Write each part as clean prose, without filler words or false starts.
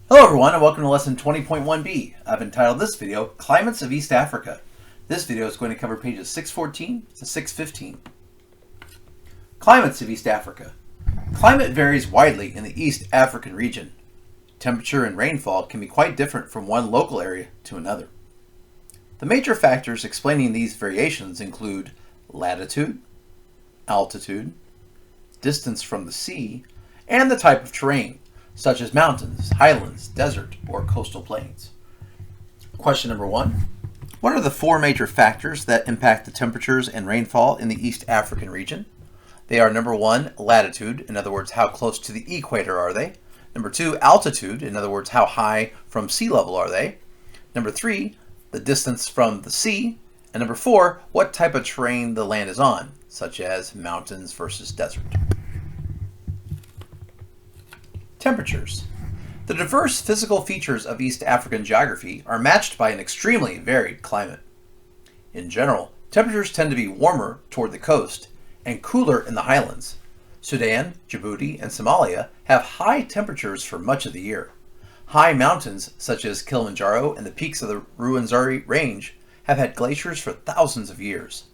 Hello everyone and welcome to lesson 20.1B. I've entitled this video, Climates of East Africa. This video is going to cover pages 614 to 615. Climates of East Africa. Climate varies widely in the East African region. Temperature and rainfall can be quite different from one local area to another. The major factors explaining these variations include latitude, altitude, distance from the sea, and the type of terrain, such as mountains, highlands, desert, or coastal plains. Question number 1. What are the four major factors that impact the temperatures and rainfall in the East African region? They are number 1, latitude, in other words, how close to the equator are they? Number 2, altitude, in other words, how high from sea level are they? Number 3, the distance from the sea. And number 4, what type of terrain the land is on, such as mountains versus desert. Temperatures. The diverse physical features of East African geography are matched by an extremely varied climate. In general, temperatures tend to be warmer toward the coast and cooler in the highlands. Sudan, Djibouti, and Somalia have high temperatures for much of the year. High mountains such as Kilimanjaro and the peaks of the Ruwenzori Range have had glaciers for thousands of years.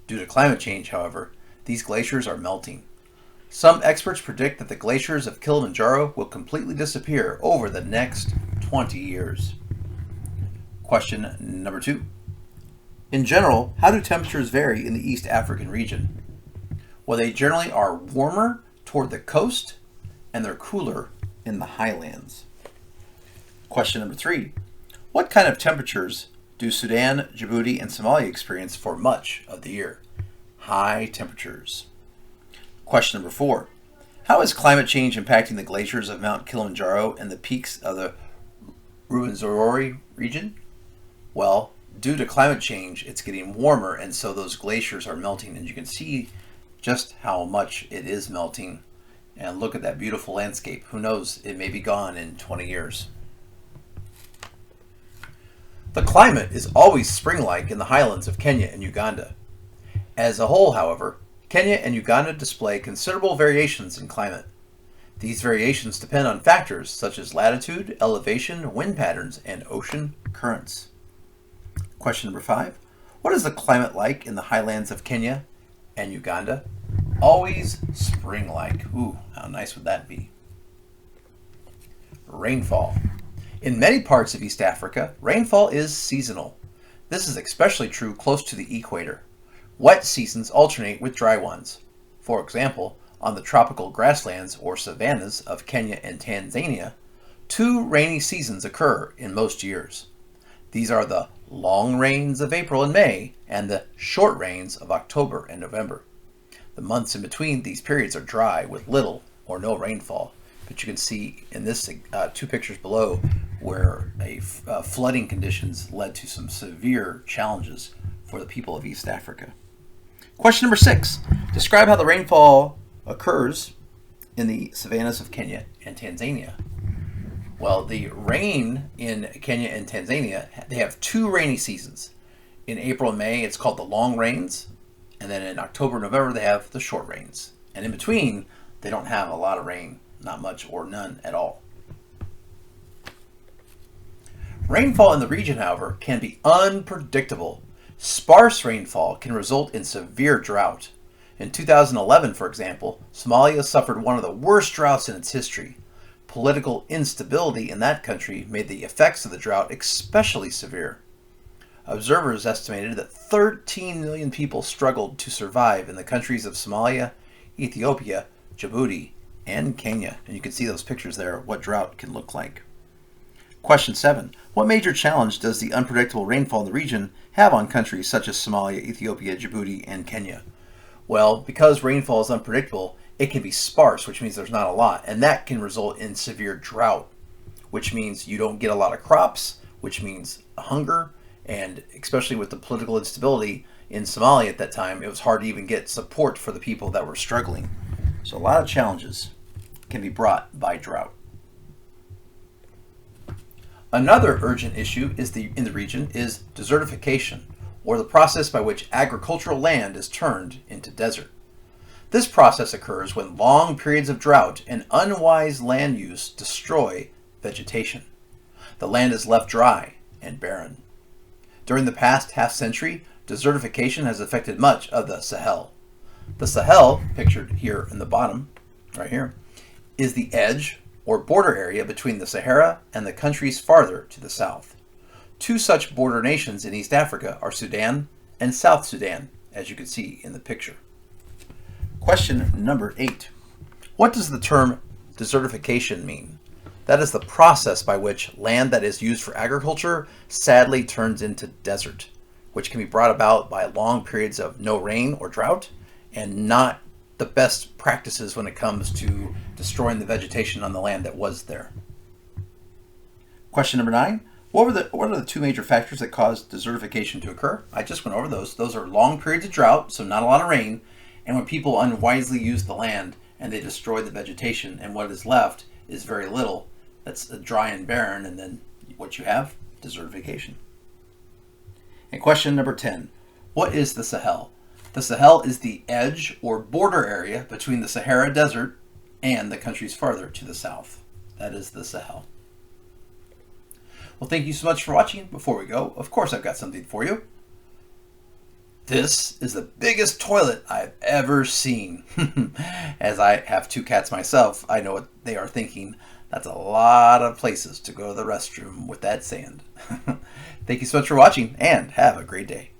Due to climate change, however, these glaciers are melting. Some experts predict that the glaciers of Kilimanjaro will completely disappear over the next 20 years. Question number 2. In general, how do temperatures vary in the East African region? Well, they generally are warmer toward the coast and they're cooler in the highlands. Question number 3. What kind of temperatures do Sudan, Djibouti, and Somalia experience for much of the year? High temperatures. Question number 4. How is climate change impacting the glaciers of Mount Kilimanjaro and the peaks of the Ruwenzori region? Well, due to climate change, it's getting warmer, and so those glaciers are melting, and you can see just how much it is melting. And look at that beautiful landscape. Who knows, it may be gone in 20 years. The climate is always spring-like in the highlands of Kenya and Uganda. As a whole, however, Kenya and Uganda display considerable variations in climate. These variations depend on factors such as latitude, elevation, wind patterns, and ocean currents. Question number 5. What is the climate like in the highlands of Kenya and Uganda? Always spring-like. Ooh, how nice would that be? Rainfall. In many parts of East Africa, rainfall is seasonal. This is especially true close to the equator. Wet seasons alternate with dry ones. For example, on the tropical grasslands or savannas of Kenya and Tanzania, 2 rainy seasons occur in most years. These are the long rains of April and May and the short rains of October and November. The months in between these periods are dry with little or no rainfall, but you can see in this 2 pictures below where flooding conditions led to some severe challenges for the people of East Africa. Question number 6. Describe how the rainfall occurs in the savannas of Kenya and Tanzania. Well, the rain in Kenya and Tanzania, they have 2 rainy seasons. In April and May, it's called the long rains, and then in October and November, they have the short rains. And in between, they don't have a lot of rain, not much or none at all. Rainfall in the region, however, can be unpredictable. Sparse rainfall can result in severe drought. In 2011, for example, Somalia suffered one of the worst droughts in its history. Political instability in that country made the effects of the drought especially severe. Observers estimated that 13 million people struggled to survive in the countries of Somalia, Ethiopia, Djibouti, and Kenya. And you can see those pictures there, what drought can look like. Question 7. What major challenge does the unpredictable rainfall in the region have on countries such as Somalia, Ethiopia, Djibouti, and Kenya? Well, because rainfall is unpredictable, it can be sparse, which means there's not a lot, and that can result in severe drought, which means you don't get a lot of crops, which means hunger, and especially with the political instability in Somalia at that time, it was hard to even get support for the people that were struggling. So a lot of challenges can be brought by drought. Another urgent issue in the region is desertification, or the process by which agricultural land is turned into desert. This process occurs when long periods of drought and unwise land use destroy vegetation. The land is left dry and barren. During the past half century, desertification has affected much of the Sahel. The Sahel, pictured here in the bottom, right here, is the edge or border area between the Sahara and the countries farther to the south. Two such border nations in East Africa are Sudan and South Sudan, as you can see in the picture. Question number 8. What does the term desertification mean? That is the process by which land that is used for agriculture sadly turns into desert, which can be brought about by long periods of no rain or drought and not the best practices when it comes to destroying the vegetation on the land that was there. Question number 9. What are the two major factors that cause desertification to occur? I just went over those. Those are long periods of drought, so not a lot of rain, and when people unwisely use the land and they destroy the vegetation, and what is left is very little. That's dry and barren, and then what you have, desertification. And question number 10. What is the Sahel? The Sahel is the edge or border area between the Sahara Desert and the countries farther to the south. That is the Sahel. Well, thank you so much for watching. Before we go, of course I've got something for you. This is the biggest toilet I've ever seen. As I have 2 cats myself, I know what they are thinking. That's a lot of places to go to the restroom with that sand. Thank you so much for watching, and have a great day.